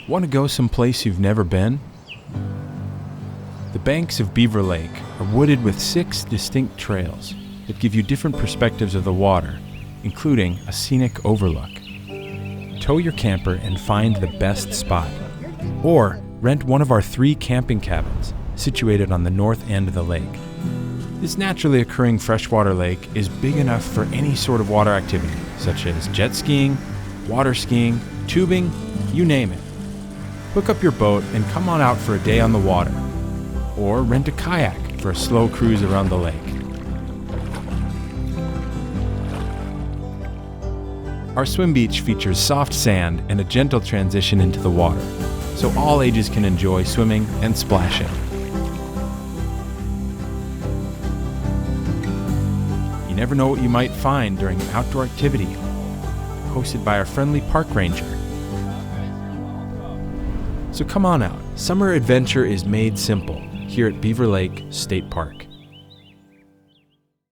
Want to go someplace you've never been? The banks of Beaver Lake are wooded with 6 distinct trails that give you different perspectives of the water, including a scenic overlook. Tow your camper and find the best spot, or rent one of our 3 camping cabins situated on the north end of the lake. This naturally occurring freshwater lake is big enough for any sort of water activity, such as jet skiing, water skiing, tubing, you name it. Hook up your boat and come on out for a day on the water, or rent a kayak for a slow cruise around the lake. Our swim beach features soft sand and a gentle transition into the water, so all ages can enjoy swimming and splashing. You never know what you might find during an outdoor activity hosted by our friendly park ranger. So come on out. Summer adventure is made simple here at Beaver Lake State Park.